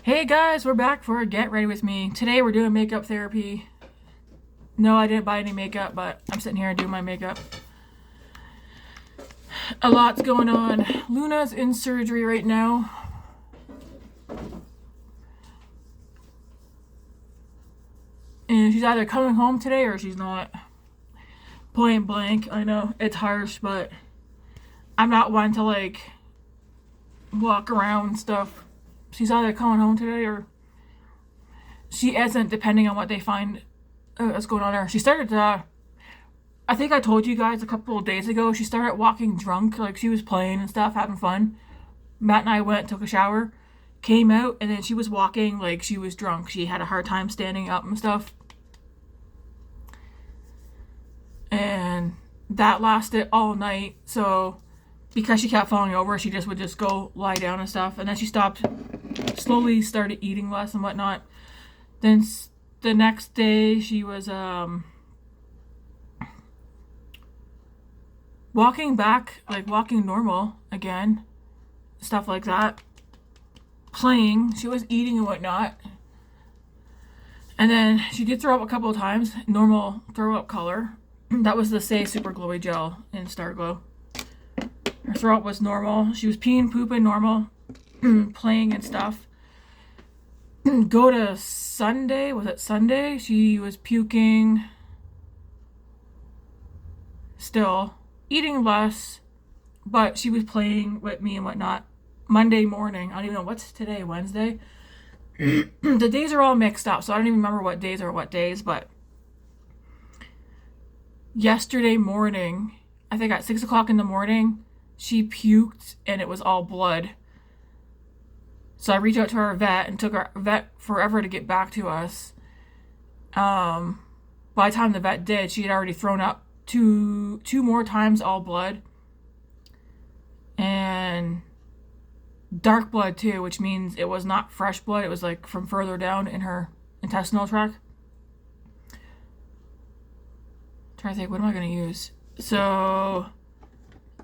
Hey guys, we're back for Get Ready With Me. Today we're doing makeup therapy. No, I didn't buy any makeup, but I'm sitting here doing my makeup. A lot's going on. Luna's in surgery right now. And she's either coming home today or she's not. Point blank. I know, it's harsh, but I'm not one to walk around and stuff. She's either coming home today or she isn't, depending on what they find what's going on there. She started I think I told you guys a couple of days ago, she started walking drunk. Like, she was playing and stuff, having fun. Matt and I went, took a shower, came out, and then she was walking like she was drunk. She had a hard time standing up and stuff. And that lasted all night. So because she kept falling over, she would just go lie down and stuff. And then she stopped, slowly started eating less and whatnot. Then the next day she was walking back, like walking normal again, stuff like that. Playing, she was eating and whatnot. And then she did throw up a couple of times, normal throw up color. That was the Say Super Glowy Gel in Star Glow. Her throat was normal. She was peeing, pooping normal, playing and stuff. Go to Sunday, was it Sunday? She was puking, still eating less, but she was playing with me and whatnot. Monday morning, I don't even know what's today, Wednesday. The days are all mixed up, so I don't even remember what days are what days, but yesterday morning, I think at 6 o'clock in the morning, she puked and it was all blood. So I reached out to our vet and took our vet forever to get back to us. By the time the vet did, she had already thrown up two more times, all blood. And dark blood too, which means it was not fresh blood. It was like from further down in her intestinal tract. Trying to think, what am I going to use? So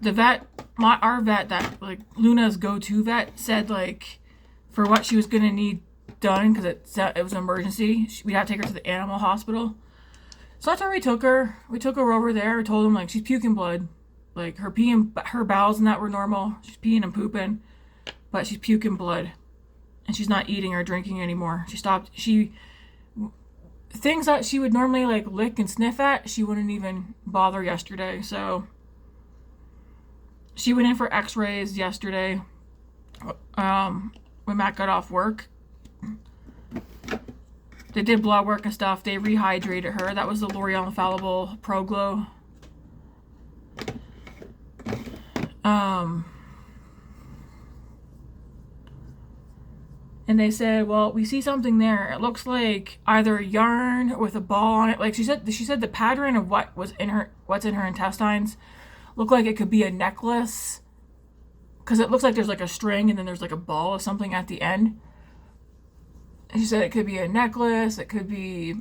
the vet, our vet, that like Luna's go-to vet, said like for what she was going to need done, because it was an emergency, we'd have to take her to the animal hospital. So that's where we took her. We took her over there. We told them like she's puking blood, like her bowels and that were normal. She's peeing and pooping, but she's puking blood, and she's not eating or drinking anymore. She stopped. Things that she would normally like lick and sniff at, she wouldn't even bother yesterday. So she went in for x-rays yesterday when Matt got off work. They did blood work and stuff. They rehydrated her. That was the L'Oreal Infallible Pro Glow. And they said, well, we see something there. It looks like either yarn with a ball on it. Like she said the pattern of what's in her intestines looked like it could be a necklace. Because it looks like there's like a string and then there's like a ball of something at the end. And she said it could be a necklace, it could be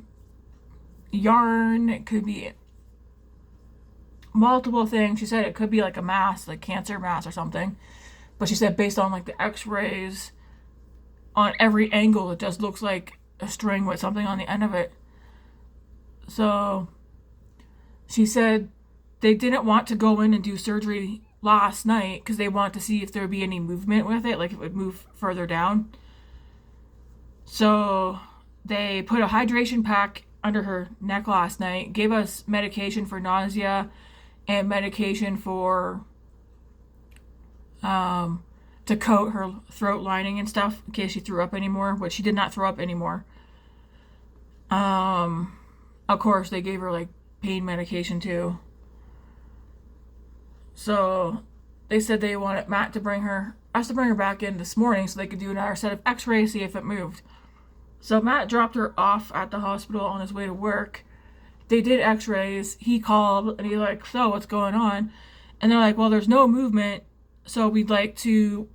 yarn, it could be multiple things. She said it could be like a mass, like cancer mass or something. But she said based on like the x-rays, on every angle, it just looks like a string with something on the end of it. So she said they didn't want to go in and do surgery last night because they wanted to see if there would be any movement with it, like it would move further down. So they put a hydration pack under her neck last night, gave us medication for nausea and medication for to coat her throat lining and stuff in case she threw up anymore, which she did not throw up anymore. Of course, they gave her like pain medication too. So they said they wanted us to bring her back in this morning so they could do another set of x-rays, see if it moved. So Matt dropped her off at the hospital on his way to work. They did x-rays. He called and he's like, so what's going on? And they're like, well, there's no movement, so we'd like to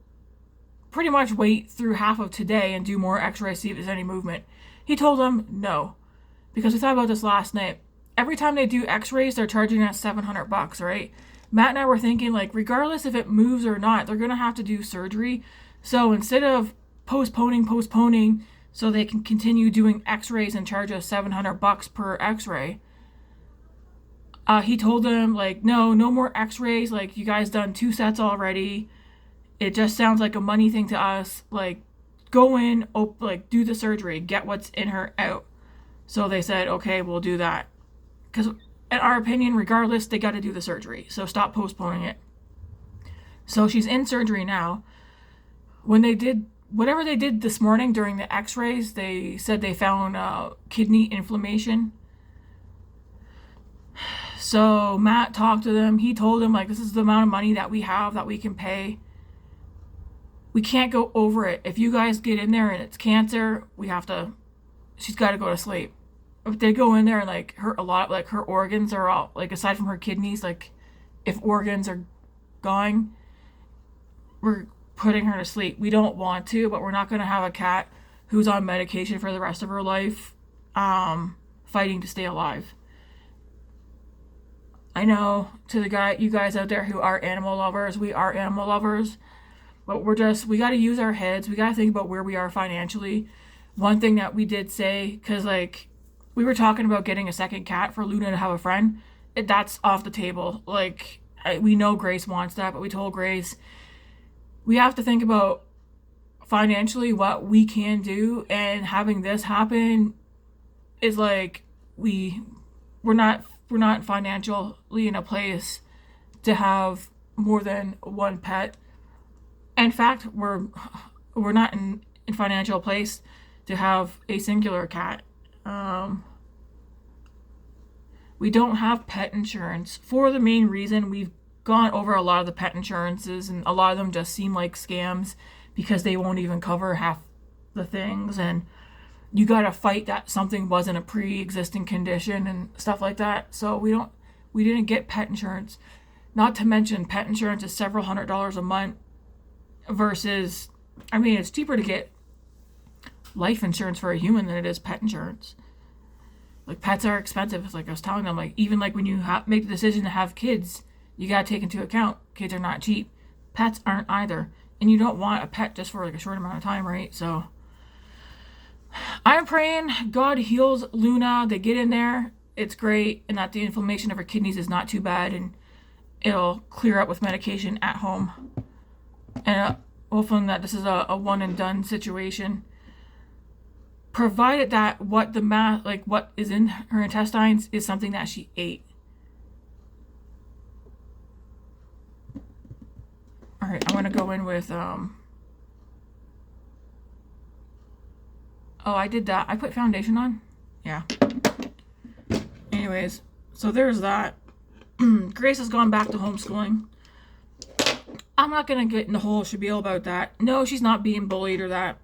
pretty much wait through half of today and do more x-rays, see if there's any movement. He told them no, because we thought about this last night. Every time they do x-rays, they're charging us $700, right? Matt and I were thinking, like, regardless if it moves or not, they're going to have to do surgery. So instead of postponing so they can continue doing x-rays and charge us $700 per x-ray. He told them, like, no more x-rays. Like, you guys done 2 sets already. It just sounds like a money thing to us. Like, go in, do the surgery, get what's in her out. So they said, okay, we'll do that. Because in our opinion, regardless, they got to do the surgery. So stop postponing it. So she's in surgery now. When they did whatever they did this morning during the x-rays, they said they found kidney inflammation. So Matt talked to them. He told them, like, this is the amount of money that we have that we can pay. We can't go over it. If you guys get in there and it's cancer, she's got to go to sleep. If they go in there and like her organs are all, like, aside from her kidneys, like, if organs are going, we're putting her to sleep. We don't want to, but we're not going to have a cat who's on medication for the rest of her life, fighting to stay alive. I know, to you guys out there who are animal lovers, we are animal lovers, but we got to use our heads. We got to think about where we are financially. One thing that we did say, because, like, we were talking about getting a second cat for Luna to have a friend. That's off the table. Like, we know Grace wants that, but we told Grace, we have to think about financially what we can do, and having this happen is like, we're not financially in a place to have more than one pet. In fact, we're not in financial place to have a singular cat. We don't have pet insurance for the main reason we've gone over a lot of the pet insurances, and a lot of them just seem like scams because they won't even cover half the things, and you gotta fight that something wasn't a pre-existing condition and stuff like that. So we didn't get pet insurance. Not to mention, pet insurance is several $100s a month versus, I mean, it's cheaper to get life insurance for a human than it is pet insurance. Like, pets are expensive. Like I was telling them, like, even like when you make the decision to have kids, you gotta take into account kids are not cheap. Pets aren't either, and you don't want a pet just for like a short amount of time, right? So I'm praying God heals Luna. They get in there, it's great, and that the inflammation of her kidneys is not too bad, and it'll clear up with medication at home. And hopefully that this is a one and done situation. Provided that what is in her intestines is something that she ate. All right, I'm gonna go in with oh, I did that. I put foundation on. Yeah. Anyways, so there's that. Grace has gone back to homeschooling. I'm not gonna get in the whole spiel about that. No, she's not being bullied or that.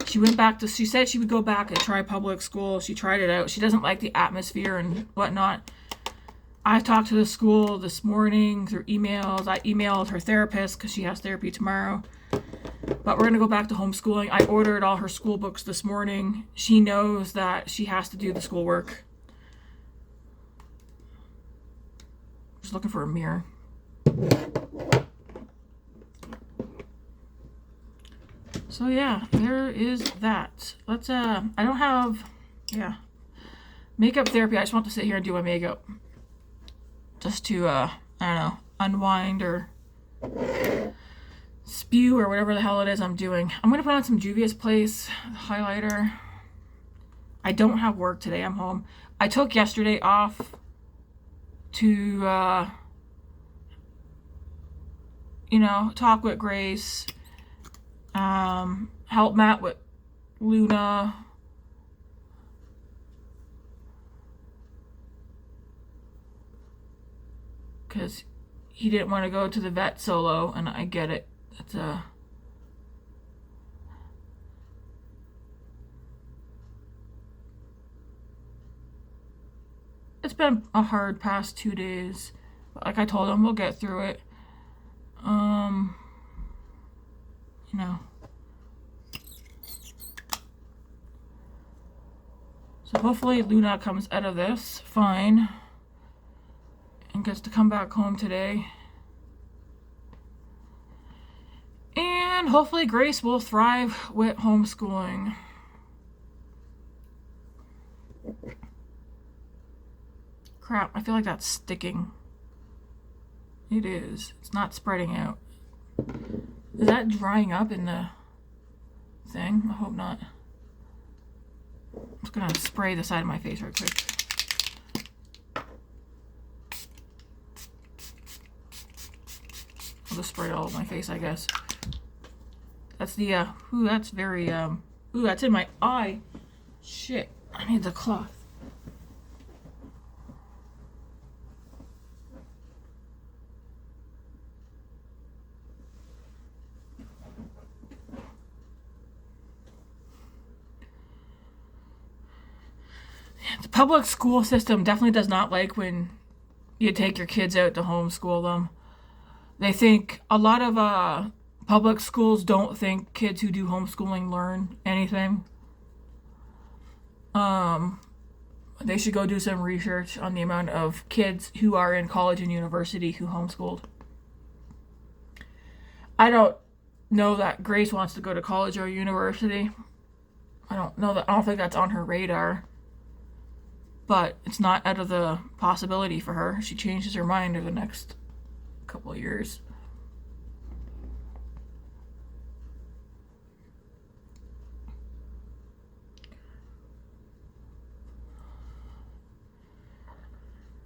She said she would go back and try public school. She tried it out. She doesn't like the atmosphere and whatnot. I talked to the school this morning through emails. I emailed her therapist because she has therapy tomorrow. But we're going to go back to homeschooling. I ordered all her school books this morning. She knows that she has to do the schoolwork. Just looking for a mirror. So yeah, there is that. Let's I don't have makeup therapy. I just want to sit here and do my makeup. Just to I don't know, unwind or spew or whatever the hell it is I'm doing. I'm gonna put on some Juvia's Place highlighter. I don't have work today. I'm home. I took yesterday off to talk with Grace, help Matt with Luna, because he didn't want to go to the vet solo, and I get it. It's been a hard past 2 days. Like I told him, we'll get through it. So hopefully Luna comes out of this fine and gets to come back home today. And And hopefully Grace will thrive with homeschooling. Crap, I feel like that's sticking. It is. It's not spreading out. Is that drying up in the thing? I hope not. I'm just gonna spray the side of my face right quick. I'll just spray it all over my face, I guess. That's the, ooh, that's very, ooh, that's in my eye. Shit, I need the cloth. The public school system definitely does not like when you take your kids out to homeschool them. They think a lot of public schools don't think kids who do homeschooling learn anything. They should go do some research on the amount of kids who are in college and university who homeschooled. I don't know that Grace wants to go to college or university. I don't think that's on her radar. But it's not out of the possibility for her. She changes her mind over the next couple of years.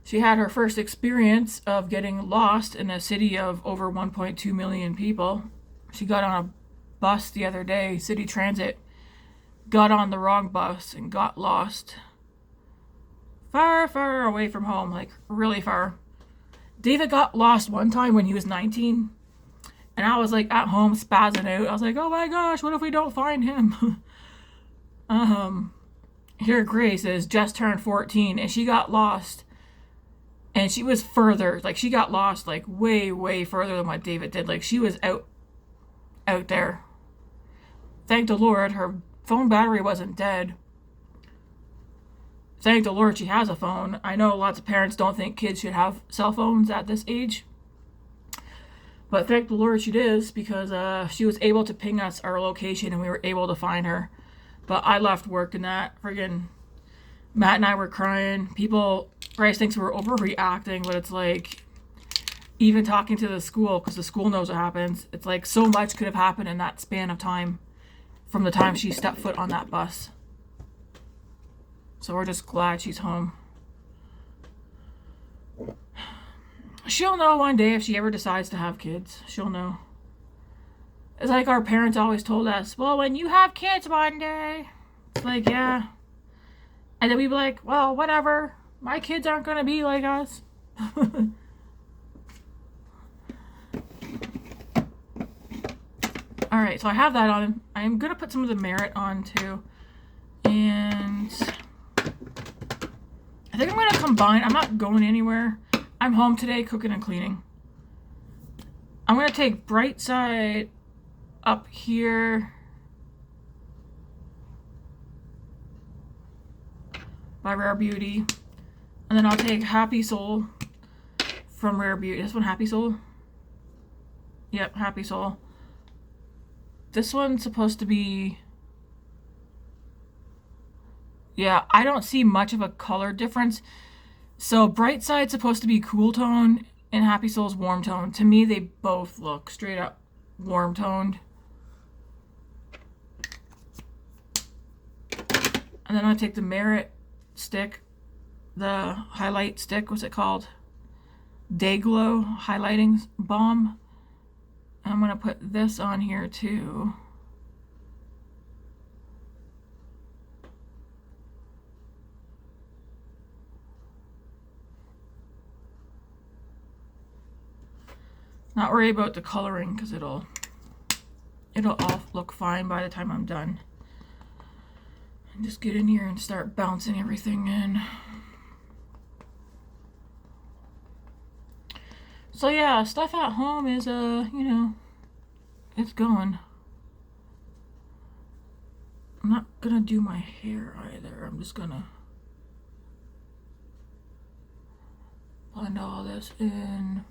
She had her first experience of getting lost in a city of over 1.2 million people. She got on a bus the other day, City Transit, got on the wrong bus and got lost. Far, far away from home, like really far. David got lost one time when he was 19, and I was like at home spazzing out. I was like, oh my gosh, what if we don't find him? Here Grace is just turned 14, and she got lost, and she was further, like she got lost like way, way further than what David did. Like she was out there. Thank the Lord, her phone battery wasn't dead. Thank the Lord she has a phone. I know lots of parents don't think kids should have cell phones at this age. But thank the Lord she does, because she was able to ping us our location and we were able to find her. But I left work and that friggin' Matt and I were crying. Grace thinks we're overreacting, but it's like, even talking to the school, because the school knows what happens, it's like so much could have happened in that span of time from the time she stepped foot on that bus. So we're just glad she's home. She'll know one day if she ever decides to have kids. She'll know. It's like our parents always told us, well, when you have kids one day. It's like, yeah. And then we'd be like, well, whatever. My kids aren't going to be like us. Alright, so I have that on. I'm going to put some of the Merit on too. And I think I'm going to combine. I'm not going anywhere. I'm home today cooking and cleaning. I'm going to take Bright Side up here by Rare Beauty. And then I'll take Happy Soul from Rare Beauty. This one, Happy Soul? Yep, Happy Soul. This one's supposed to be... Yeah, I don't see much of a color difference. So Bright Side's supposed to be cool tone and Happy Soul's warm tone. To me, they both look straight up warm toned. And then I'm going to take the Merit stick, the highlight stick, what's it called? Day Glow highlighting balm. I'm going to put this on here too. Not worry about the coloring because it'll all look fine by the time I'm done. And just get in here and start bouncing everything in. So yeah, stuff at home is you know, it's going. I'm not gonna do my hair either. I'm just gonna blend all this in.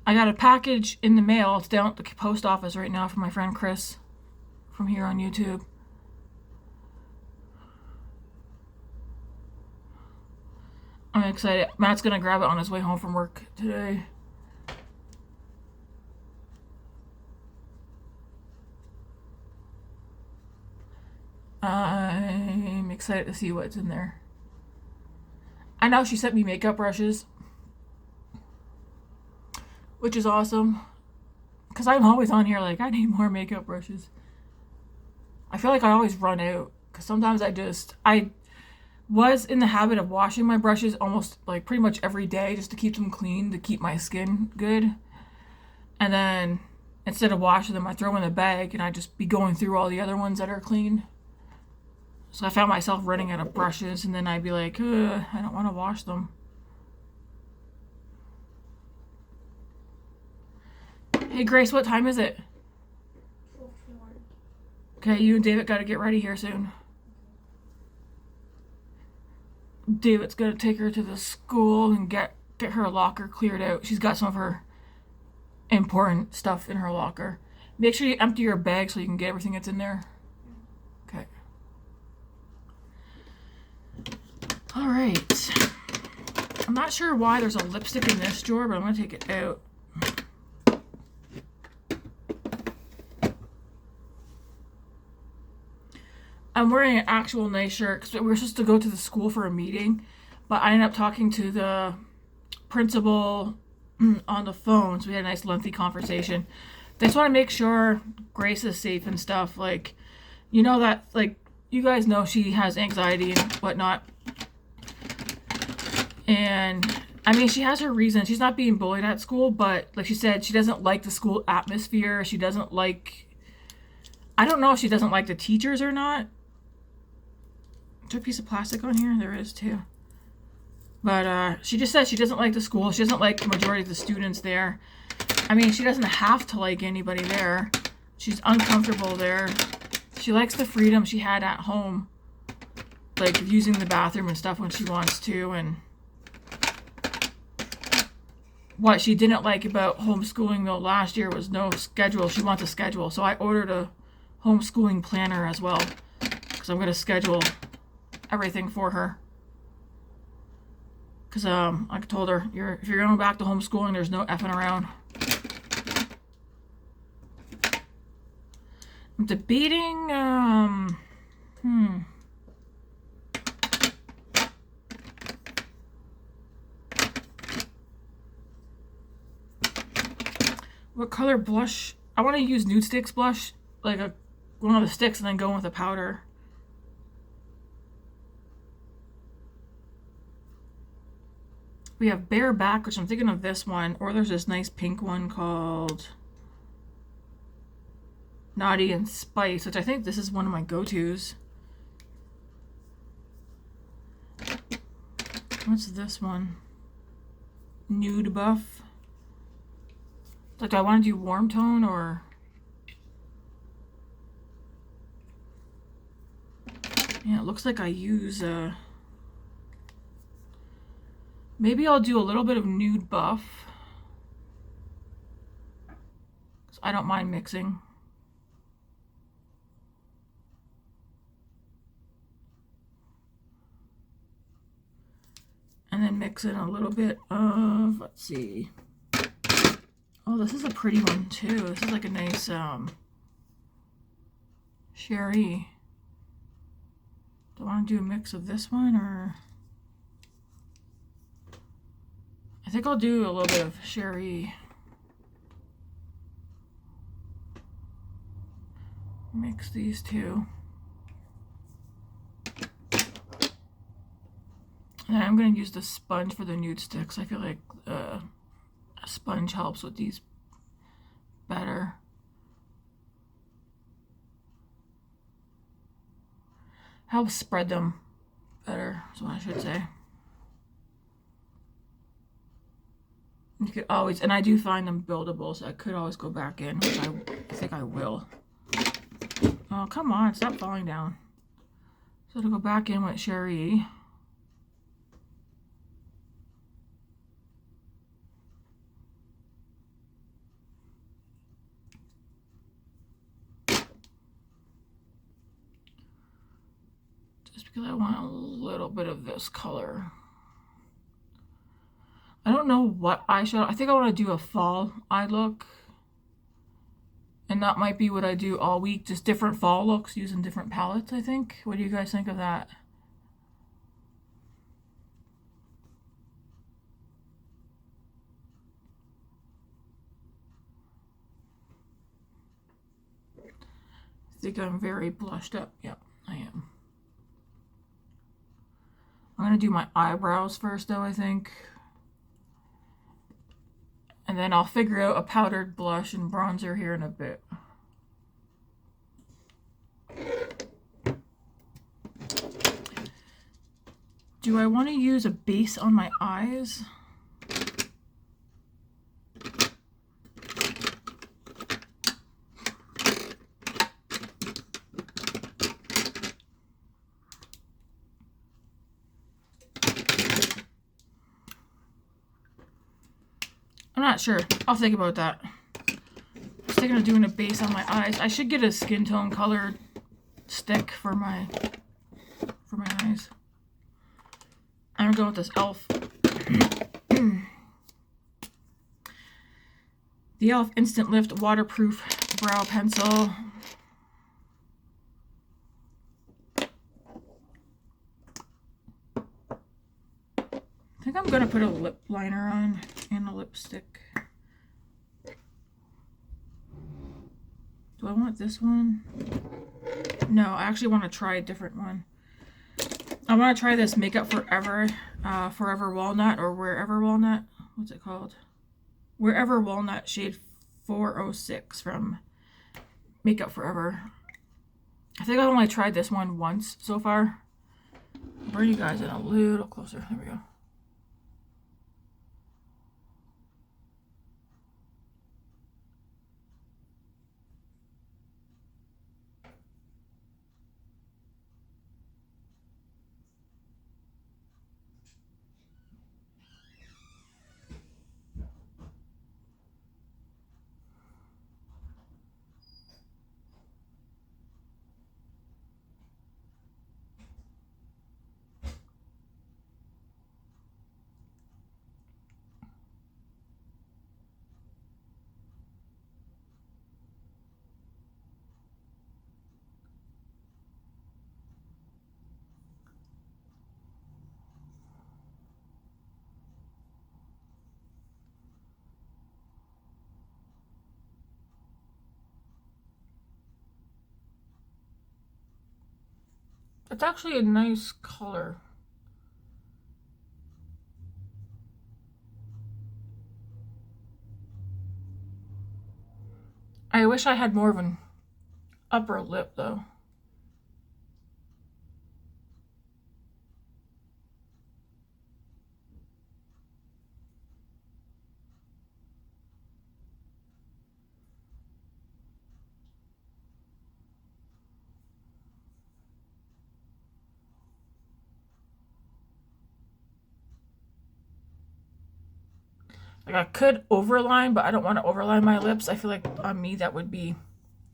I got a package in the mail. It's down at the post office right now from my friend Chris from here on YouTube. I'm excited. Matt's gonna grab it on his way home from work today. I'm excited to see what's in there. I know she sent me makeup brushes, which is awesome. Because I'm always on here like, I need more makeup brushes. I feel like I always run out. Because sometimes I was in the habit of washing my brushes almost like pretty much every day just to keep them clean, to keep my skin good. And then instead of washing them, I throw them in the bag and I just be going through all the other ones that are clean. So I found myself running out of brushes, and then I'd be like, I don't want to wash them. Hey Grace, what time is it? 12:01. Okay, you and David got to get ready here soon. David's gonna take her to the school and get her locker cleared out. She's got some of her important stuff in her locker. Make sure you empty your bag so you can get everything that's in there. Okay. All right. I'm not sure why there's a lipstick in this drawer, but I'm gonna take it out. I'm wearing an actual nice shirt because we were supposed to go to the school for a meeting, but I ended up talking to the principal on the phone, so we had a nice lengthy conversation. They just want to make sure Grace is safe and stuff. Like, you know that, like, you guys know she has anxiety and whatnot. And, I mean, she has her reasons. She's not being bullied at school, but, like she said, she doesn't like the school atmosphere. She doesn't like... I don't know if she doesn't like the teachers or not. Is there a piece of plastic on here? There is, too. But she just said she doesn't like the school. She doesn't like the majority of the students there. I mean, she doesn't have to like anybody there. She's uncomfortable there. She likes the freedom she had at home. Like using the bathroom and stuff when she wants to. And what she didn't like about homeschooling though last year was no schedule. She wants a schedule. So I ordered a homeschooling planner as well. Because I'm going to schedule everything for her. Because I told her, if you're going back to homeschooling, there's no effing around. I'm debating, what color blush? I want to use Nude Sticks blush, like one of the sticks, and then go in with a powder. We have Bareback, which I'm thinking of this one, or there's this nice pink one called Naughty and Spice, which I think this is one of my go-tos. What's this one? Nude Buff. Like, do I want to do warm tone or... Yeah, it looks like I use maybe I'll do a little bit of Nude Buff. 'Cause I don't mind mixing. And then mix in a little bit of, let's see. Oh, this is a pretty one too. This is like a nice Sherry. Do I want to do a mix of this one or... I think I'll do a little bit of Sherry. Mix these two. And I'm going to use the sponge for the nude sticks. I feel like a sponge helps with these better. Helps spread them better, is what I should say. You could always, and I do find them buildable, so I could always go back in, which I think I will. Oh, come on, stop falling down. So to go back in with Sherry. because I want a little bit of this color. I don't know what eyeshadow. I think I want to do a fall eye look. And that might be what I do all week. Just different fall looks using different palettes, I think. What do you guys think of that? I think I'm very blushed up. Yep, I am. I'm going to do my eyebrows first, though, I think. And then I'll figure out a powdered blush and bronzer here in a bit. Do I want to use a base on my eyes? I'm not sure. I'll think about that. I was thinking of doing a base on my eyes. I should get a skin tone colored stick for my eyes. I'm going with this e.l.f. The e.l.f. Instant Lift Waterproof Brow Pencil. I think I'm gonna put a lip liner on and a lipstick. Do I want this one? No, I actually want to try a different one. I want to try this Makeup Forever, Forever Walnut, or Wherever Walnut. What's it called? Wherever Walnut shade 406 from Makeup Forever. I think I've only tried this one once so far. I'll bring you guys in a little closer. There we go. It's actually a nice color. I wish I had more of an upper lip though. Like I could overline, but I don't want to overline my lips. I feel like on me that would be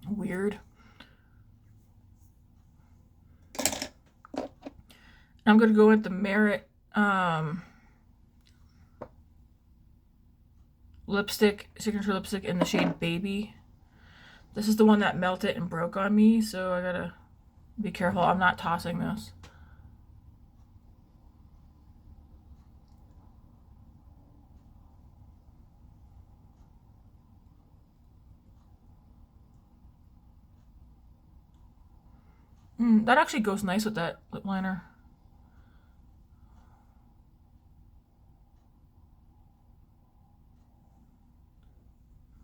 weird. I'm going to go with the Merit lipstick, signature lipstick in the shade Baby. This is the one that melted and broke on me, so I gotta be careful. I'm not tossing this. That actually goes nice with that lip liner.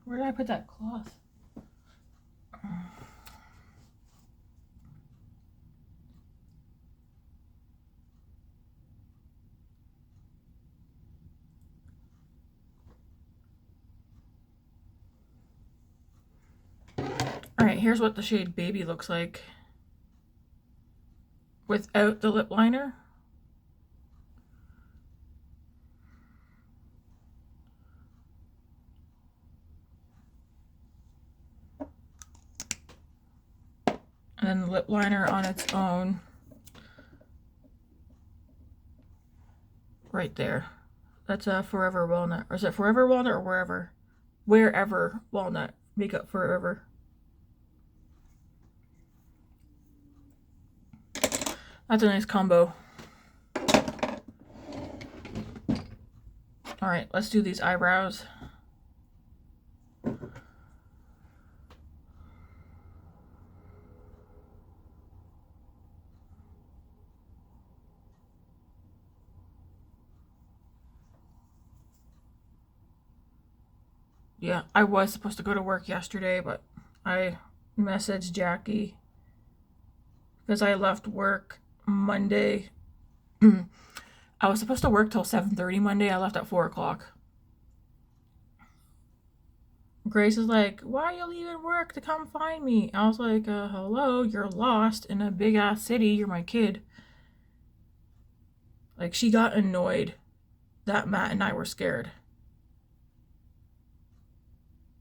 Where did I put that cloth? Alright, here's what the shade Baby looks like without the lip liner. And then the lip liner on its own. right there. That's a Forever Walnut. Or is it Forever Walnut or Wherever? Wherever Walnut. Makeup Forever. That's a nice combo. Alright, let's do these eyebrows. Yeah, I was supposed to go to work yesterday, but I messaged Jackie because I left work Monday. I was supposed to work till 7:30 Monday. I left at 4 o'clock. Grace is like, why are you leaving work to come find me? I was like, hello, you're lost in a big ass city. You're my kid. Like, she got annoyed that Matt and I were scared.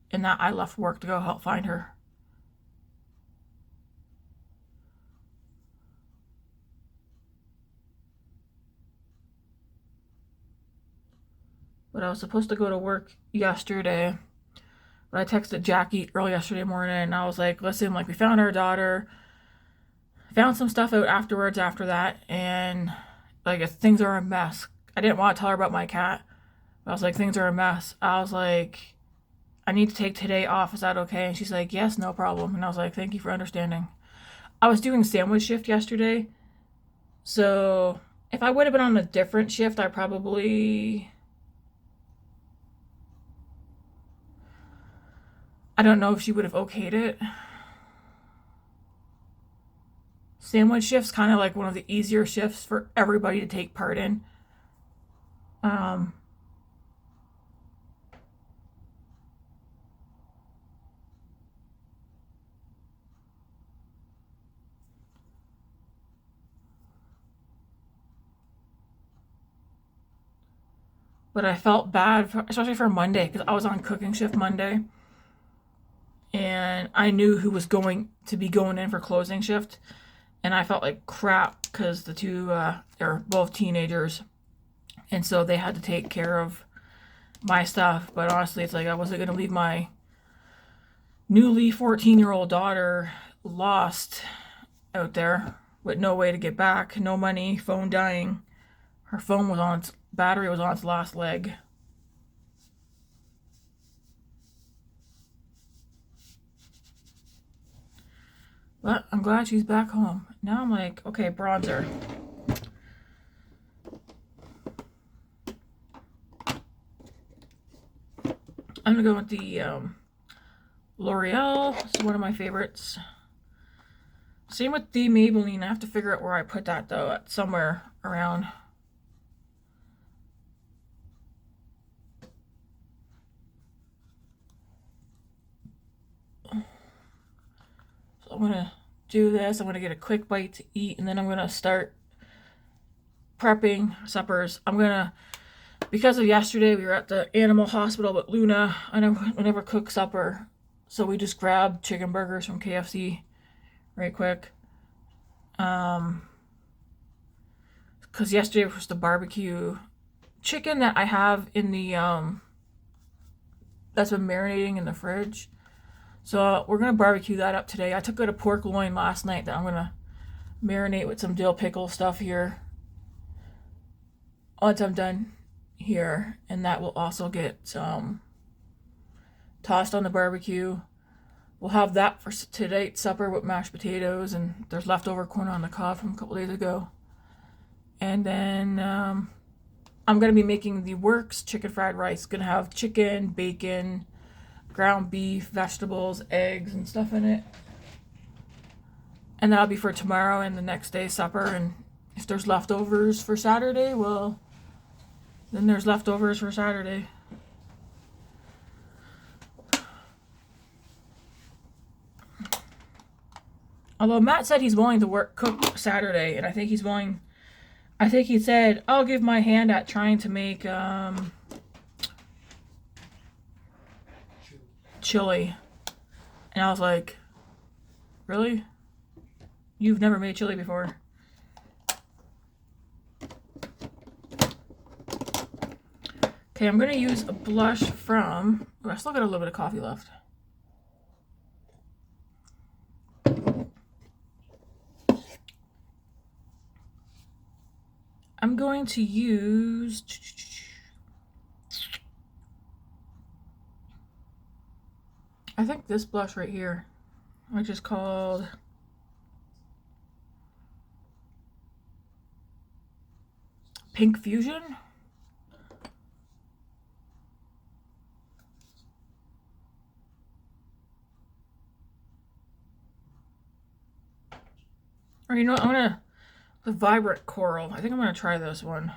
And that I left work to go help find her. But I was supposed to go to work yesterday. But I texted Jackie early yesterday morning and I was like, listen, like, we found our daughter. Found some stuff out afterwards after that. And, like, things are a mess. I didn't want to tell her about my cat. But I was like, things are a mess. I was like, I need to take today off. Is that okay? And she's like, yes, no problem. And I was like, thank you for understanding. I was doing sandwich shift yesterday. So if I would have been on a different shift, I don't know if she would have okayed it. Sandwich shift's kind of like one of the easier shifts for everybody to take part in. But I felt bad, especially for Monday, because I was on cooking shift Monday. And I knew who was going to be going in for closing shift. And I felt like crap because the two, they're both teenagers. And so they had to take care of my stuff. But honestly, it's like I wasn't going to leave my newly 14-year-old daughter lost out there with no way to get back, no money, phone dying. Her phone was on its battery was on its last leg. But I'm glad she's back home. Now I'm like, okay, bronzer. I'm gonna go with the L'Oreal. It's one of my favorites. Same with the Maybelline. I have to figure out where I put that though. It's somewhere around. So I'm gonna do this. I'm gonna get a quick bite to eat, and then I'm gonna start prepping suppers. Because of yesterday, we were at the animal hospital with Luna. I never cook supper, so we just grabbed chicken burgers from KFC right quick. Because yesterday was the barbecue chicken that I have in the that's been marinating in the fridge. So we're gonna barbecue that up today. I took out a pork loin last night that I'm gonna marinate with some dill pickle stuff here once I'm done here, and that will also get tossed on the barbecue. We'll have that for tonight's supper with mashed potatoes, and there's leftover corn on the cob from a couple days ago. And then I'm gonna be making the works chicken fried rice. Gonna have chicken, bacon, ground beef, vegetables, eggs, and stuff in it. And that'll be for tomorrow and the next day's supper. And if there's leftovers for Saturday, well, then there's leftovers for Saturday. Although Matt said he's willing to cook Saturday, and I think he said, I'll give my hand at trying to make chili. And I was like, really? You've never made chili before? Okay, I'm going to use a blush from... Oh, I still got a little bit of coffee left. I'm going to use... I think this blush right here, which is called... Pink Fusion. Or you know what, I'm gonna... The Vibrant Coral. I think I'm gonna try this one.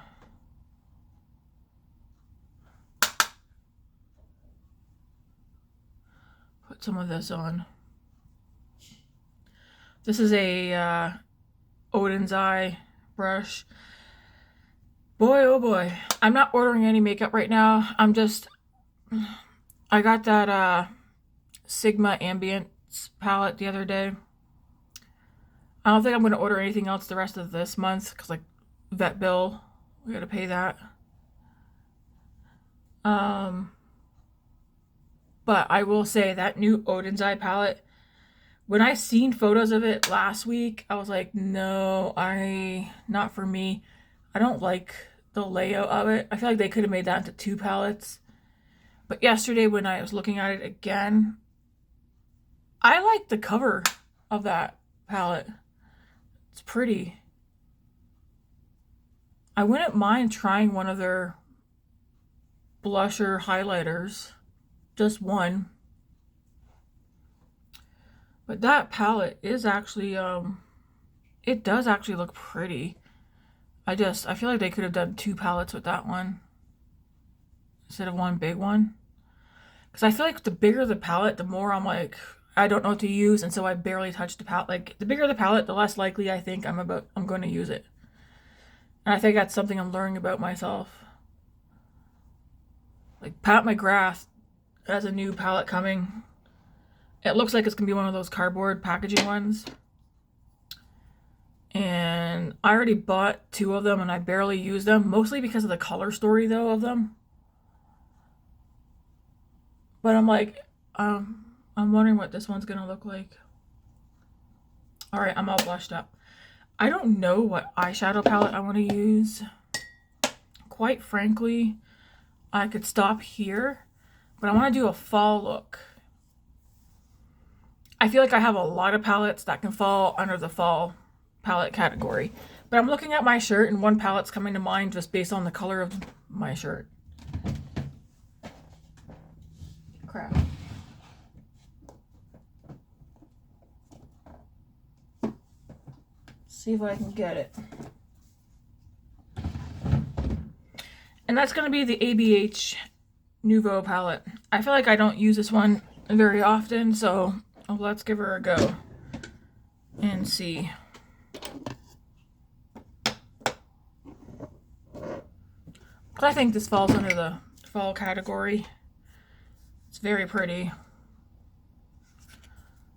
Put some of this on. This is a Odin's Eye brush. Boy, oh boy. I'm not ordering any makeup right now. I got that Sigma Ambience palette the other day. I don't think I'm going to order anything else the rest of this month because, like, vet bill, we got to pay that. But I will say that new Odin's Eye palette, when I seen photos of it last week, I was like, no, not for me. I don't like the layout of it. I feel like they could have made that into 2 palettes. But yesterday when I was looking at it again, I like the cover of that palette. It's pretty. I wouldn't mind trying one of their blusher highlighters. Just one. But that palette is actually, it does actually look pretty. I feel like they could have done 2 palettes with that one instead of one big one. Because I feel like the bigger the palette, the more I'm like, I don't know what to use, and so I barely touch the palette. Like, the bigger the palette, the less likely I think I'm going to use it. And I think that's something I'm learning about myself. Like, Pat McGrath has a new palette coming. It looks like it's going to be one of those cardboard packaging ones. And I already bought 2 of them, and I barely use them. Mostly because of the color story, though, of them. But I'm like, I'm wondering what this one's going to look like. Alright, I'm all blushed up. I don't know what eyeshadow palette I want to use. Quite frankly, I could stop here. But I want to do a fall look. I feel like I have a lot of palettes that can fall under the fall palette category. But I'm looking at my shirt and one palette's coming to mind just based on the color of my shirt. Crap. See if I can get it. And that's going to be the ABH Nouveau palette. I feel like I don't use this one very often, so let's give her a go and see. But I think this falls under the fall category. It's very pretty.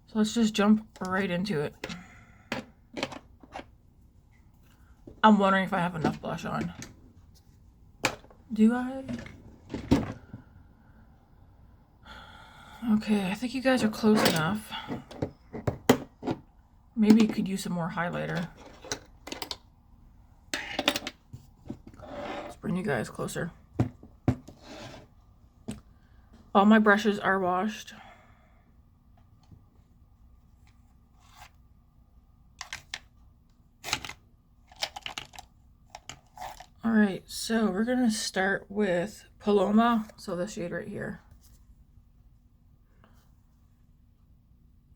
So let's just jump right into it. I'm wondering if I have enough blush on. Do I? Okay, I think you guys are close enough. Maybe you could use some more highlighter. Let's bring you guys closer. All my brushes are washed. Alright, so we're going to start with Paloma, so the shade right here.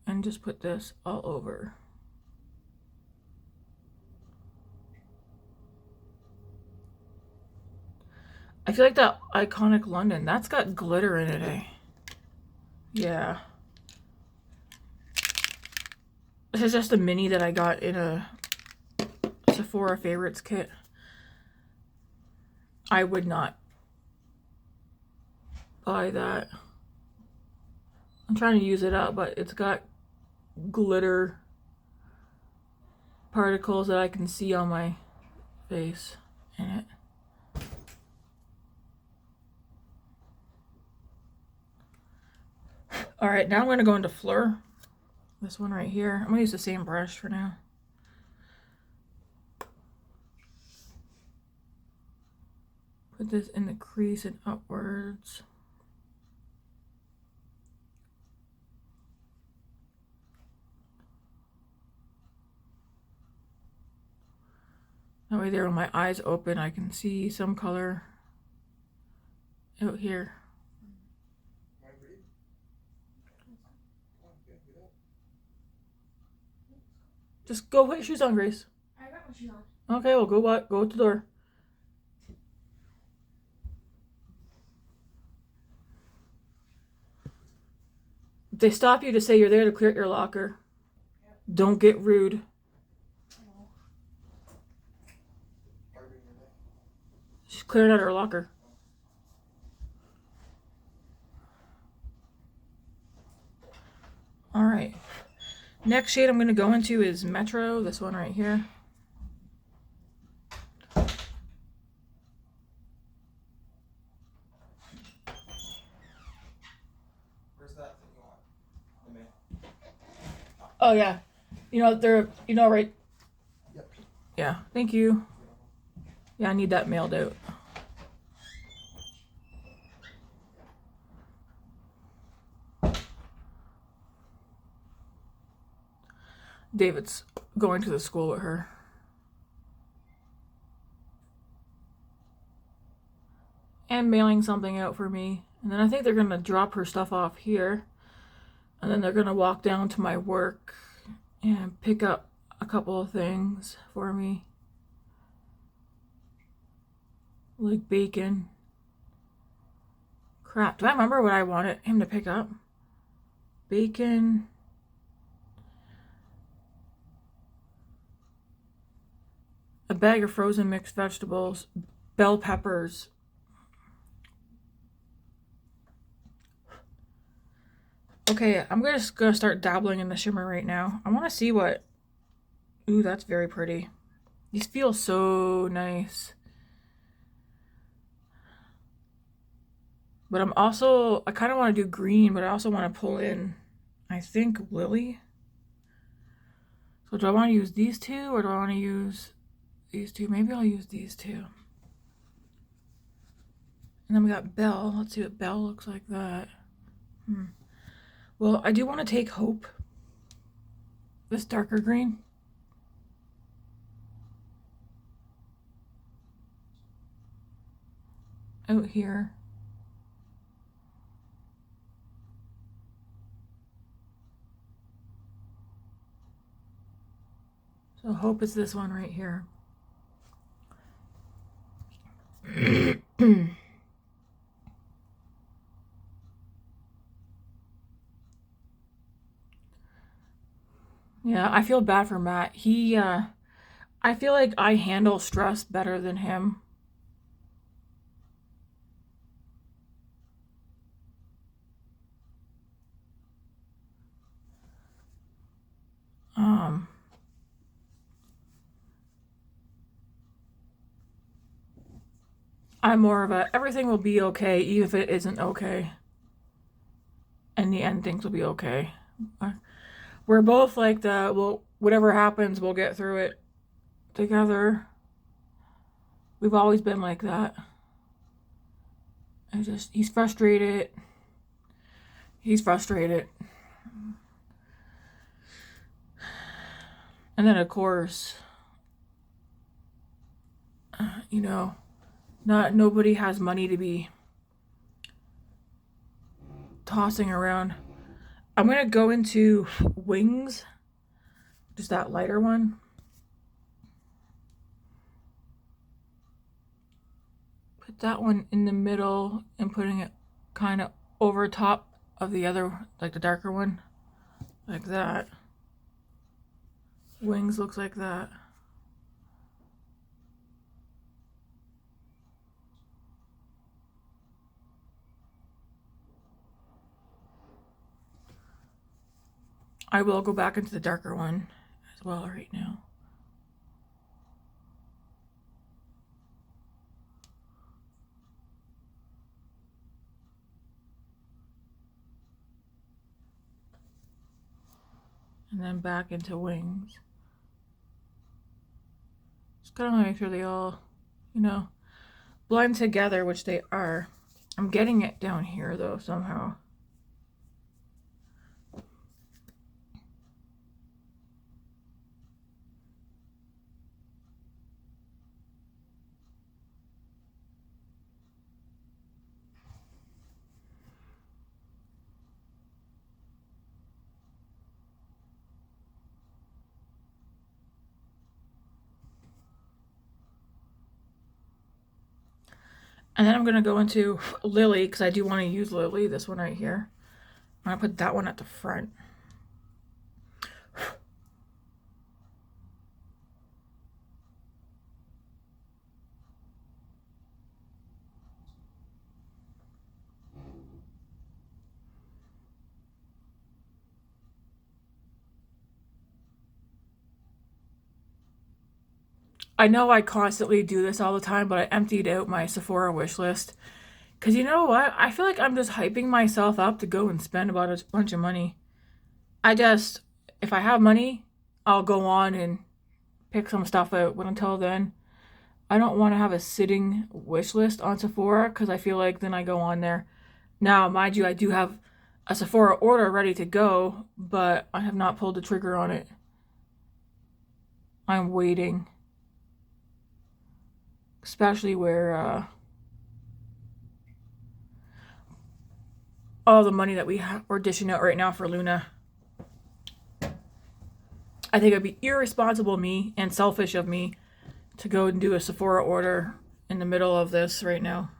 And just put this all over. I feel like that Iconic London, that's got glitter in it, eh? Yeah. This is just a mini that I got in a Sephora Favorites kit. I would not buy that. I'm trying to use it up, but it's got glitter particles that I can see on my face in it. All right, now I'm going to go into Fleur. This one right here. I'm going to use the same brush for now. Put this in the crease and upwards. That way there when my eyes open, I can see some color out here. Just go put your shoes on, Grace. I got my shoes on. Okay, well go what? Go to the door. If they stop you to say you're there to clear out your locker, don't get rude. She's clearing out her locker. All right. Next shade I'm going to go into is Metro, this one right here. Where's that thing you want? Oh yeah. You know, they're, you know, right? Yep. Yeah, thank you. Yeah, I need that mailed out. David's going to the school with her. And mailing something out for me. And then I think they're going to drop her stuff off here. And then they're going to walk down to my work and pick up a couple of things for me. Like bacon. Crap, do I remember what I wanted him to pick up? Bacon. A bag of frozen mixed vegetables. Bell peppers. Okay, I'm just gonna start dabbling in the shimmer right now. I want to see what... Ooh, that's very pretty. These feel so nice. But I kind of want to do green, but I also want to pull in, I think, Lily. So do I want to use these two, or do I want to use these two? Maybe I'll use these two. And then we got Belle. Let's see what Belle looks like that. Well, I do want to take Hope. This darker green. Out here. So Hope is this one right here. Yeah, I feel bad for Matt. I feel like I handle stress better than him. I'm more of a, everything will be okay, even if it isn't okay. In the end, things will be okay. We're both like the, well, whatever happens, we'll get through it together. We've always been like that. He's frustrated. He's frustrated. And then, of course, you know, nobody has money to be tossing around. I'm going to go into Wings, just that lighter one. Put that one in the middle and putting it kind of over top of the other, like the darker one, like that. Wings looks like that. I will go back into the darker one as well right now. and then back into wings. Just gotta make sure they all, you know, blend together, which they are. I'm getting it down here though somehow. And then I'm going to go into Lily, because I do want to use Lily, this one right here. I'm going to put that one at the front. I know I constantly do this all the time, but I emptied out my Sephora wish list. Because you know what? I feel like I'm just hyping myself up to go and spend about a bunch of money. If I have money, I'll go on and pick some stuff out. But until then, I don't want to have a sitting wish list on Sephora, because I feel like then I go on there. Now, mind you, I do have a Sephora order ready to go, but I have not pulled the trigger on it. I'm waiting. Especially where all the money that we're dishing out right now for Luna. I think it'd be irresponsible of me and selfish of me to go and do a Sephora order in the middle of this right now.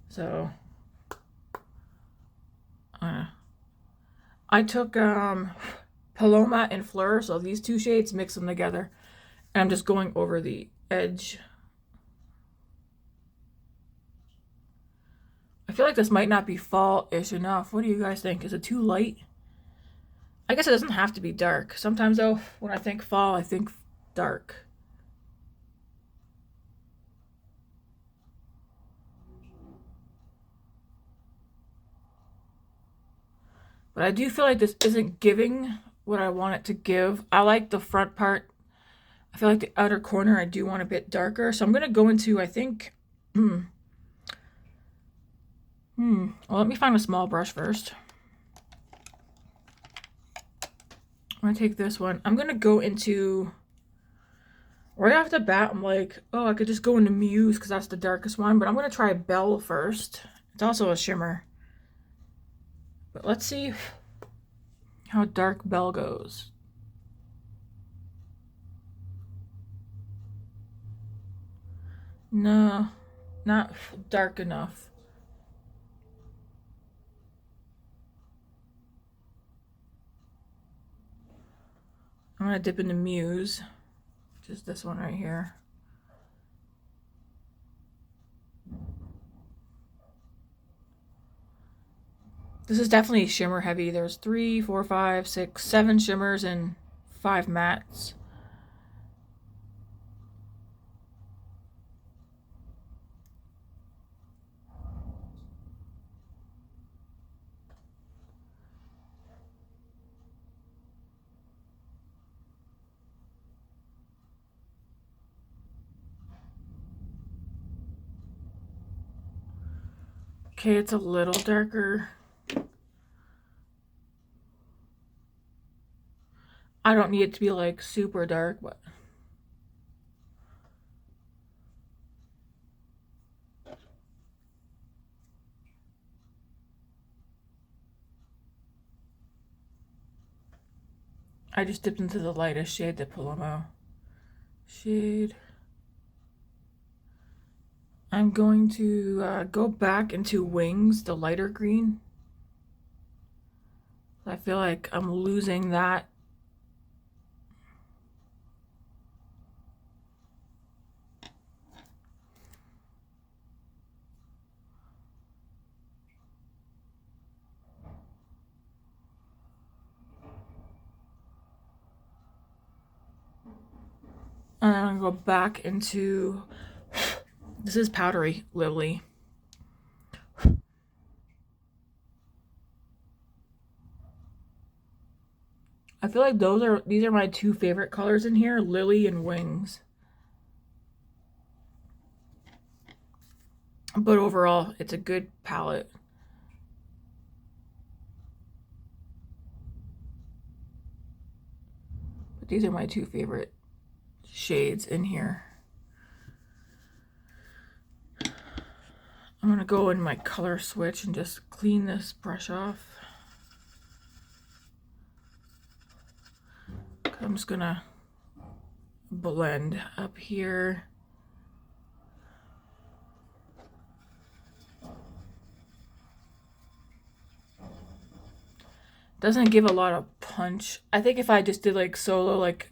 So I took Paloma and Fleur, so these two shades, mix them together, and I'm just going over the edge. I feel like this might not be fall-ish enough. What do you guys think? Is it too light? I guess it doesn't have to be dark. Sometimes though, when I think fall, I think dark. But I do feel like this isn't giving what I want it to give. I like the front part. I feel like the outer corner I do want a bit darker. So I'm going to go into, I think, well, let me find a small brush first. I'm going to take this one. I'm going to go into, right off the bat, I'm like, oh, I could just go into Muse because that's the darkest one. But I'm going to try Belle first. It's also a shimmer. But let's see how dark Belle goes. No, not dark enough. I'm going to dip into Muse, which is this one right here. This is definitely shimmer heavy. There's 3, 4, 5, 6, 7 shimmers and 5 mattes. Okay, it's a little darker. I don't need it to be like super dark, but I just dipped into the lightest shade, the Paloma shade. I'm going to go back into Wings, the lighter green. I feel like I'm losing that. And I'm going to go back into, this is Powdery Lily. I feel like these are my two favorite colors in here, Lily and Wings. But overall, it's a good palette. But these are my two favorite shades in here. I'm going to go in my color switch and just clean this brush off. I'm just going to blend up here. Doesn't give a lot of punch. I think if I just did like solo, like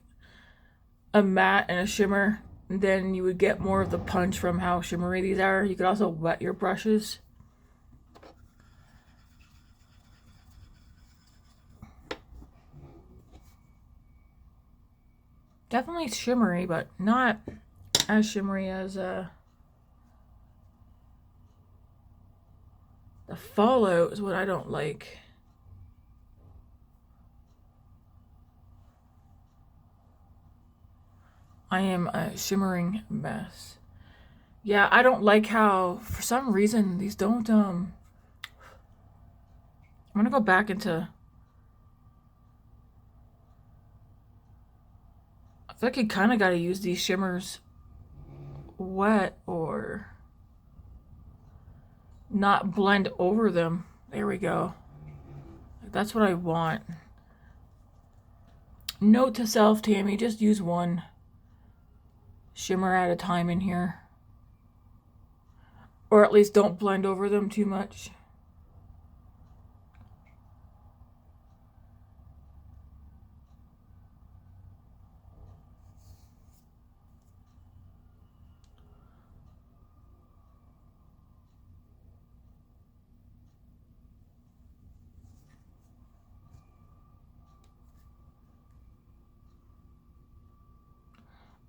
a matte and a shimmer, then you would get more of the punch from how shimmery these are. You could also wet your brushes. Definitely shimmery, but not as shimmery as the fallout is what I don't like. I am a shimmering mess. Yeah, I don't like how, for some reason, these don't, I'm gonna go back into, I feel like you kind of got to use these shimmers wet or not blend over them. There we go. That's what I want. Note to self, Tammy, just use one shimmer at a time in here. Or at least don't blend over them too much.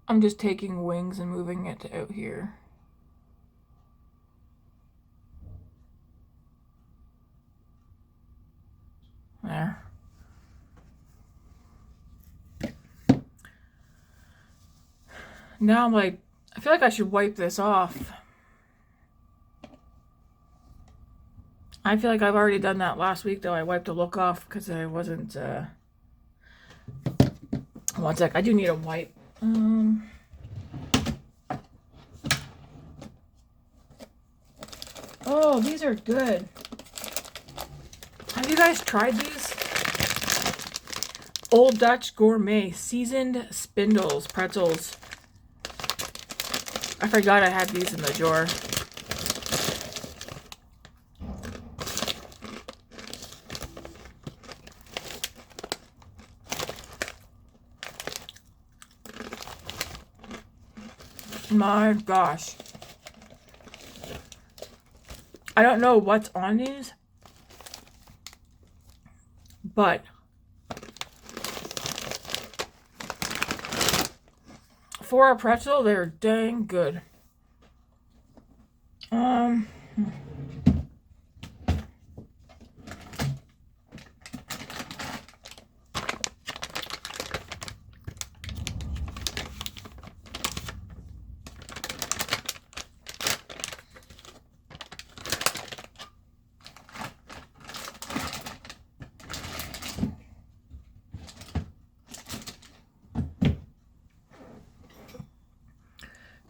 I'm just taking Wings and moving it to out here. There. Now I'm like, I feel like I should wipe this off. I feel like I've already done that last week, though. I wiped the look off because I wasn't, one sec, I do need a wipe. Oh, these are good. Have you guys tried these? Old Dutch Gourmet seasoned spindles, pretzels. I forgot I had these in the drawer. My gosh. I don't know what's on these, but for a pretzel, they're dang good.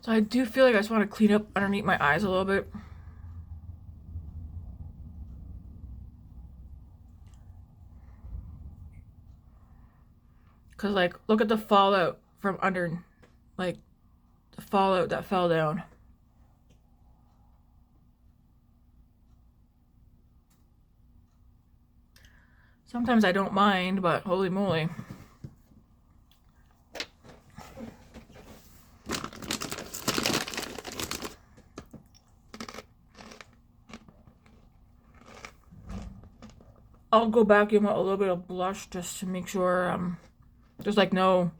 So I do feel like I just want to clean up underneath my eyes a little bit. Because, like, look at the fallout from under, like, the fallout that fell down. Sometimes I don't mind, but holy moly. I'll go back in with a little bit of blush just to make sure there's like no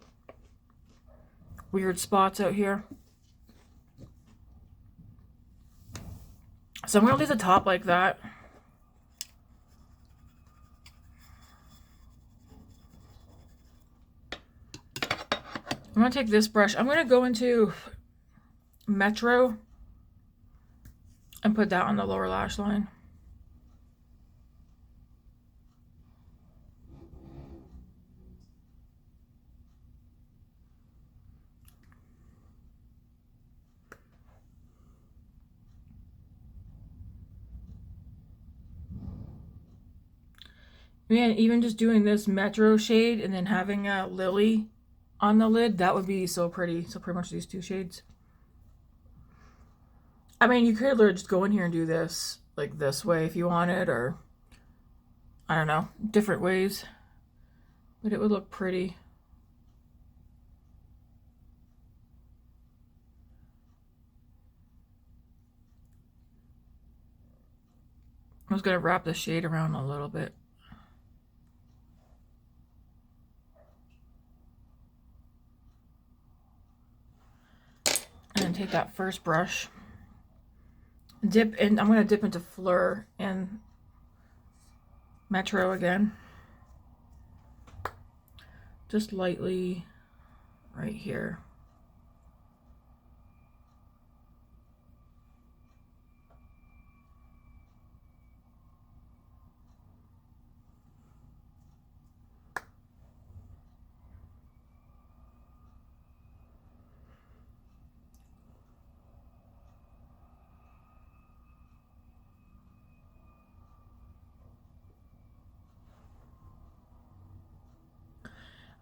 weird spots out here. So I'm going to leave the top like that. I'm gonna take this brush. I'm gonna go into Metro and put that on the lower lash line. Man, even just doing this Metro shade and then having a Lily on the lid, that would be so pretty. So pretty much these two shades. I mean, you could just go in here and do this like this way if you wanted, or I don't know, different ways, but it would look pretty. I was gonna wrap the shade around a little bit. And then take that first brush, dip in. I'm gonna dip into Fleur and Metro again, just lightly right here.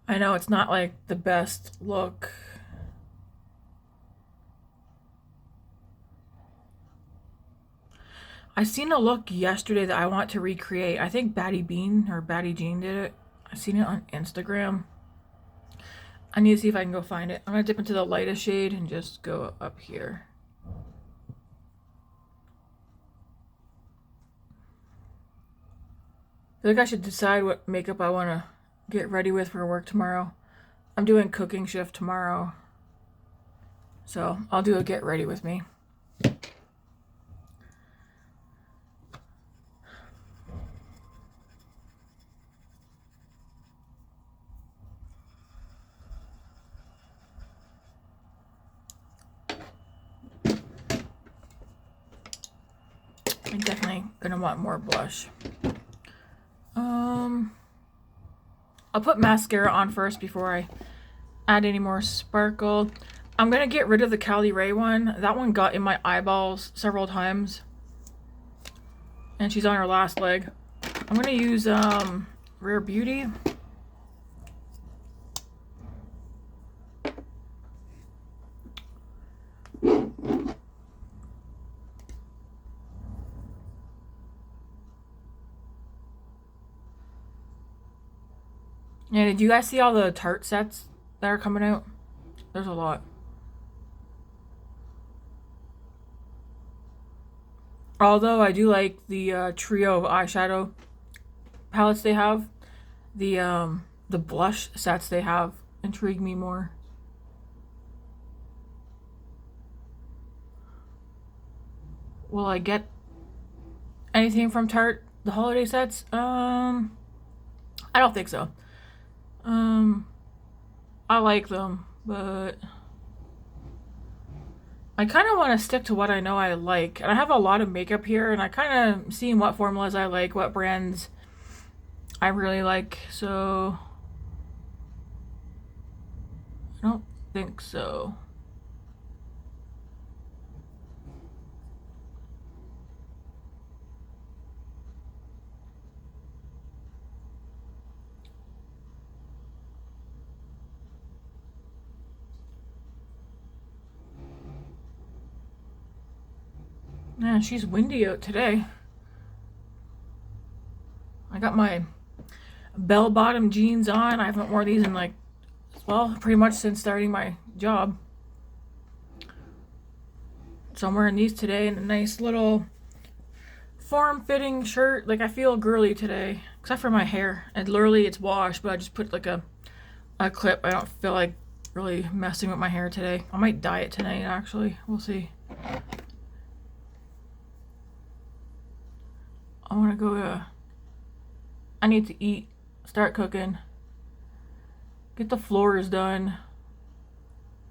I know it's not like the best look. I seen a look yesterday that I want to recreate. I think Batty Bean or Batty Jean did it. I seen it on Instagram. I need to see if I can go find it. I'm gonna dip into the lightest shade and just go up here. I feel like I should decide what makeup I want to get ready with for work tomorrow. I'm doing cooking shift tomorrow, so I'll do a get ready with me. I'm definitely gonna want more blush. I'll put mascara on first before I add any more sparkle. I'm gonna get rid of the Cali Ray one. That one got in my eyeballs several times, and she's on her last leg. I'm gonna use Rare Beauty. Yeah, did you guys see all the Tarte sets that are coming out? There's a lot. Although I do like the trio of eyeshadow palettes they have, the blush sets they have intrigue me more. Will I get anything from Tarte, the holiday sets? I don't think so. I like them, but I kind of want to stick to what I know I like. And I have a lot of makeup here, and I kind of seeing what formulas I like, what brands I really like. So I don't think so. Man, she's windy out today. I got my bell-bottom jeans on. I haven't worn these in like, well, pretty much since starting my job. So I'm wearing these today and a nice little form-fitting shirt. Like, I feel girly today, except for my hair. And literally it's washed, but I just put like a clip. I don't feel like really messing with my hair today. I might dye it tonight, actually. We'll see. I want to go I need to eat, start cooking, get the floors done,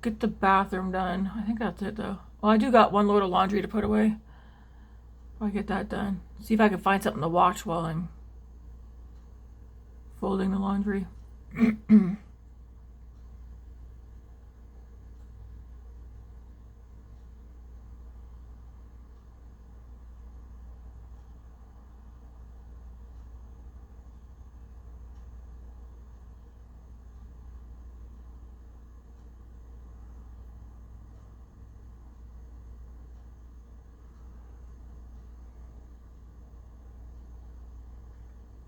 get the bathroom done. I think that's it though. Well, I do got one load of laundry to put away. I'll get that done. See if I can find something to watch while I'm folding the laundry.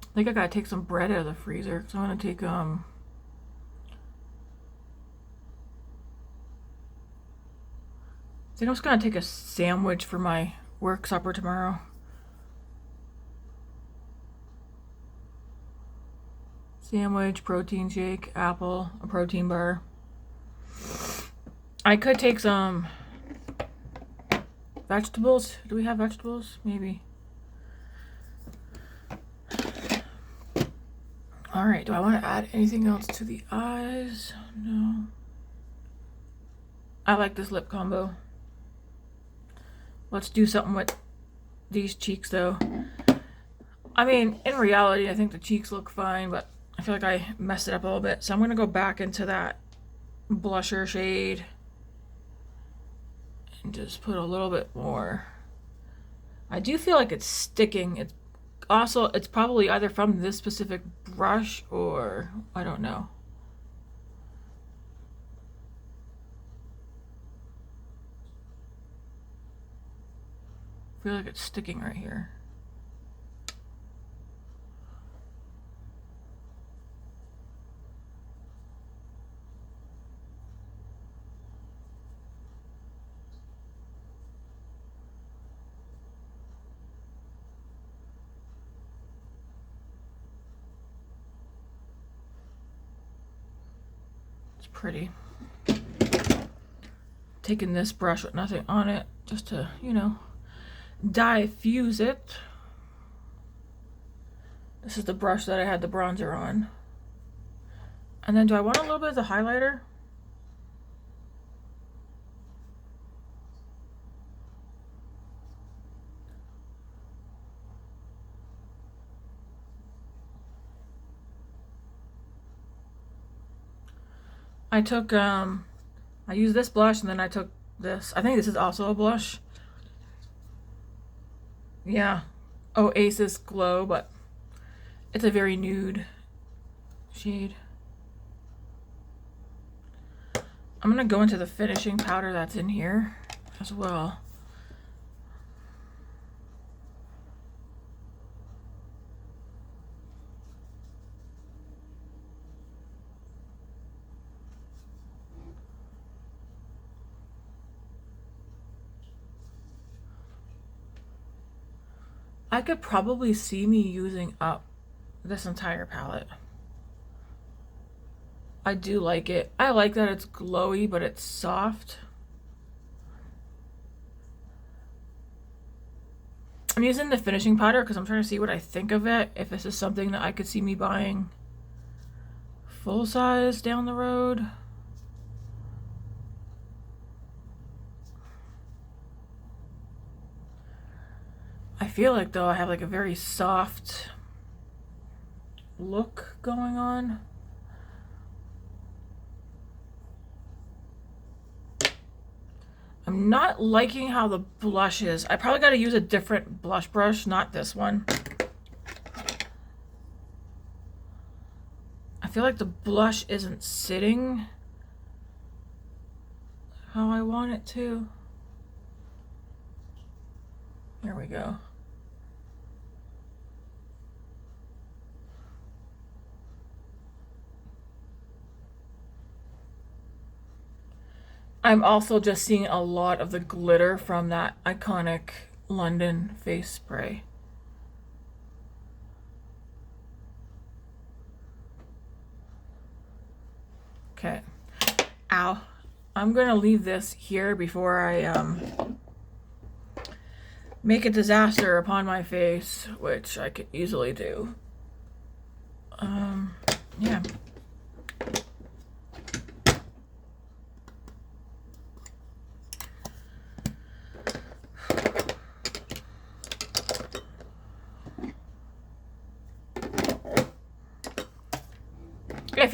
I think I gotta take some bread out of the freezer because I'm gonna take I think I was gonna take a sandwich for my work supper tomorrow. Sandwich, protein shake, apple, a protein bar. I could take some vegetables. Do we have vegetables? Maybe. All right, do I want to add anything else to the eyes? No. I like this lip combo. Let's do something with these cheeks though. I mean, in reality, I think the cheeks look fine, but I feel like I messed it up a little bit. So I'm gonna go back into that blusher shade and just put a little bit more. I do feel like it's sticking. It's probably either from this specific brush or I don't know. I feel like it's sticking right here. Pretty. Taking this brush with nothing on it just to, you know, diffuse it. This is the brush that I had the bronzer on. And then do I want a little bit of the highlighter? I took, I used this blush and then I took this. I think this is also a blush. Yeah. Oasis Glow, but it's a very nude shade. I'm gonna go into the finishing powder that's in here as well. I could probably see me using up this entire palette. I do like it. I like that it's glowy, but it's soft. I'm using the finishing powder because I'm trying to see what I think of it. If this is something that I could see me buying full size down the road. I feel like though I have like a very soft look going on. I'm not liking how the blush is. I probably got to use a different blush brush, not this one. I feel like the blush isn't sitting how I want it to. There we go. I'm also just seeing a lot of the glitter from that iconic London face spray. Okay. Ow. I'm gonna leave this here before I make a disaster upon my face, which I could easily do. Yeah.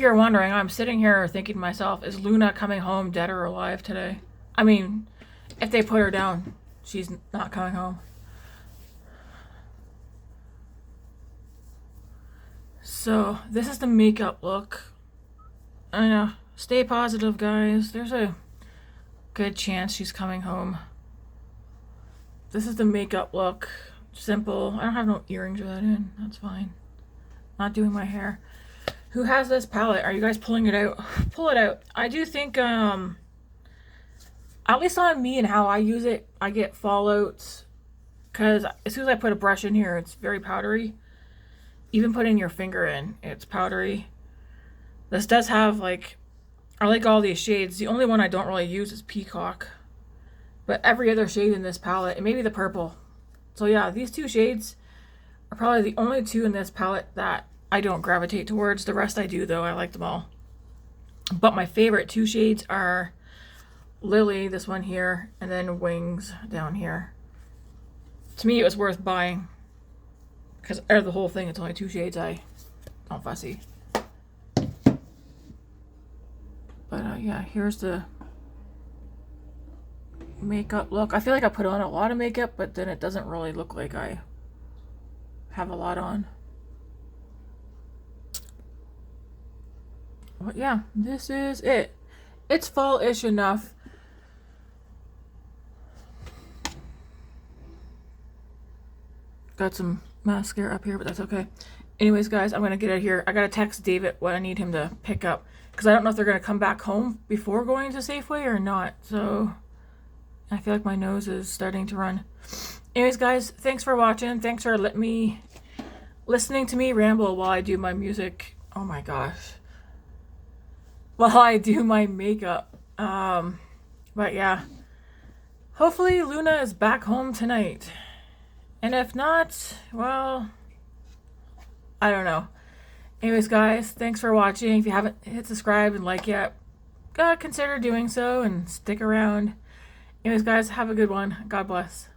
if you're wondering, I'm sitting here thinking to myself, is Luna coming home dead or alive today? I mean, if they put her down, she's not coming home. So, this is the makeup look. I know. Stay positive, guys. There's a good chance she's coming home. This is the makeup look. Simple. I don't have no earrings or that in. That's fine. Not doing my hair. Who has this palette? Are you guys pulling it out? Pull it out. I do think, at least on me and how I use it, I get fallouts. Because as soon as I put a brush in here, it's very powdery. Even putting your finger in, it's powdery. This does have, like, I like all these shades. The only one I don't really use is Peacock. But every other shade in this palette, and maybe the purple. So yeah, these two shades are probably the only two in this palette that I don't gravitate towards. The rest I do, though. I like them all. But my favorite two shades are Lily, this one here, and then Wings down here. To me, it was worth buying. Because out of the whole thing, it's only two shades I don't fussy. But yeah, here's the makeup look. I feel like I put on a lot of makeup, but then it doesn't really look like I have a lot on. But yeah, this is it. It's fall-ish enough. Got some mascara up here, but that's okay. Anyways, guys, I'm gonna get out of here. I gotta text David what I need him to pick up, because I don't know if they're gonna come back home before going to Safeway or not. So I feel like my nose is starting to run. Anyways, guys, thanks for watching. Thanks for listening to me ramble while I do my music. Oh my gosh. While I do my makeup. But yeah. Hopefully Luna is back home tonight. And if not, well, I don't know. Anyways, guys, thanks for watching. If you haven't hit subscribe and like yet, consider doing so and stick around. Anyways, guys, have a good one. God bless.